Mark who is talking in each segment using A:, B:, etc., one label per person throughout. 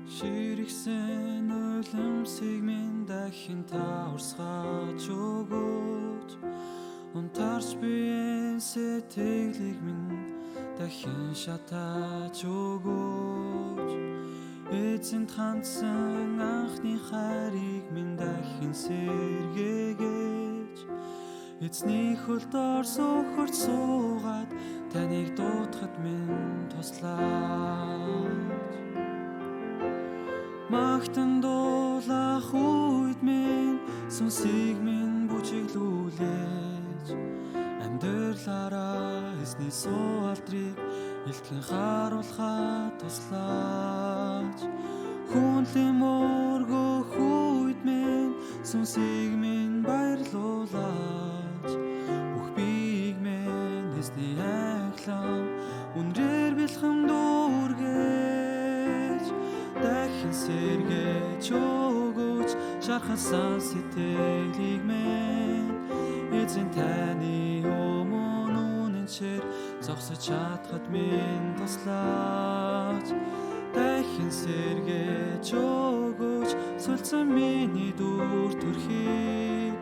A: Ширхсэн нулимсыг минь дахин таурсгаж өгөөч. Унтарч биеийн сэтгэлийг минь дахин шатааж өгөөч. Эзэнт хандсан анхны хайрыг минь дахин сэргээгээж. Эзний хөлдөө сөхөрч суугаад таныг дуудахад минь туслаач. Магтан дуулах үед минь сүнсийг минь бүжиглүүлээж. Амьдралаараа эзний суу алдрыг илтгэн харуулхад туслаач. Хүнлэн мөргөх үед минь сүнсийг минь баярлуулаач. Бүх биеийг минь эзний айлан үнрээр бэлхэн дүүргээж. Дахин сэргээж өгөөч шархасан сэтгэлийг минь. Эзэн таны өмнө үнэнчээр зогсож чадхад минь туслаач. Дахин сэргээж өгөөч сүлцэн миний дүр төрхийг.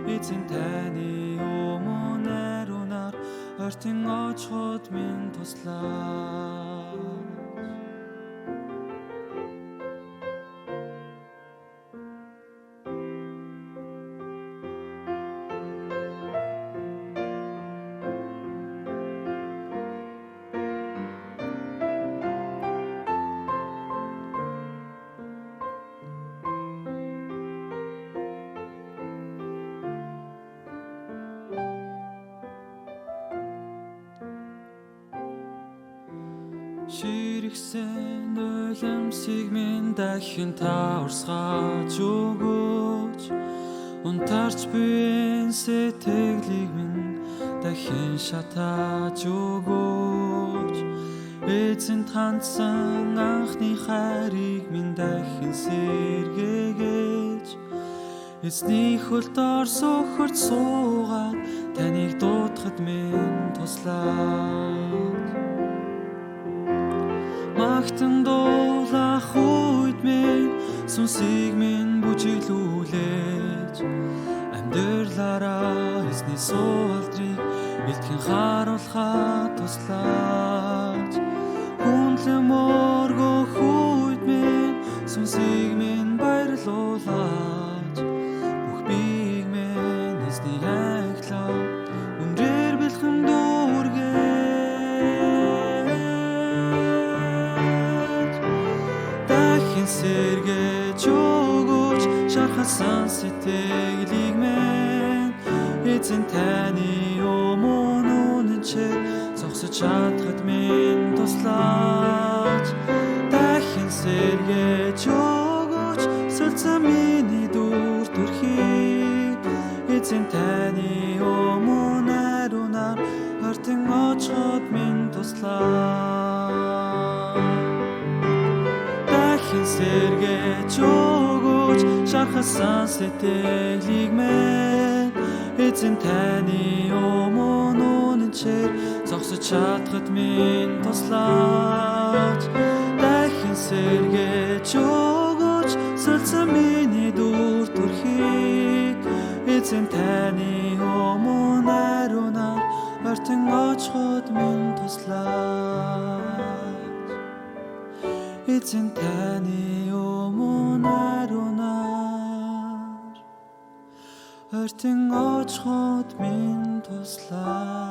A: Эзэн таны өмнө найрунаар ортон очиход минь туслаач. Ширхсэн нулимсыг минь дахин таурсгаж өгөөч. Унтарч биеийн сэтгэлийг минь дахин шатааж өгөөч. Эзэнт хандсан анхны хайрыг минь дахин сэргээгээж. Эзний хөлдөө сөхөрч суугаад таныг дуудахад минь туслаач. Магтан дуулах үед минь сүнсийг минь бүжиглүүлээж. Амьдралаараа эзний суу алдрыг илтгэн харуулхад туслаач. Хүнлэн мөргөх үед минь сүнсийг минь баярлуулаач. Бүх биеийг минь эзний айлан үнрээр бэлхэн дүүргээж. Сэргээж өгөөч шархасан сэтгэлийг минь. Эзэн таны өмнө үнэнчээр зогсож чадхад минь туслаач. Дахин сэргээж өгөөч сүлцэн миний дүр төрхийг. Эзэн таны өмнө найрунаар ортон очиход минь туслаач. Сэргээж өгөөч шархасан сэтгэлийг минь. Эзэн таны өмнө үнэнчээр зогсож чадхад минь туслаач. Дахин сэргээж өгөөч сүлцэн миний дүр төрхийг. Эзэн таны өмнө найрунаар ортон очиход минь туслаач. Эзэн таны өмнө найрунаар ортон очиход минь туслаач.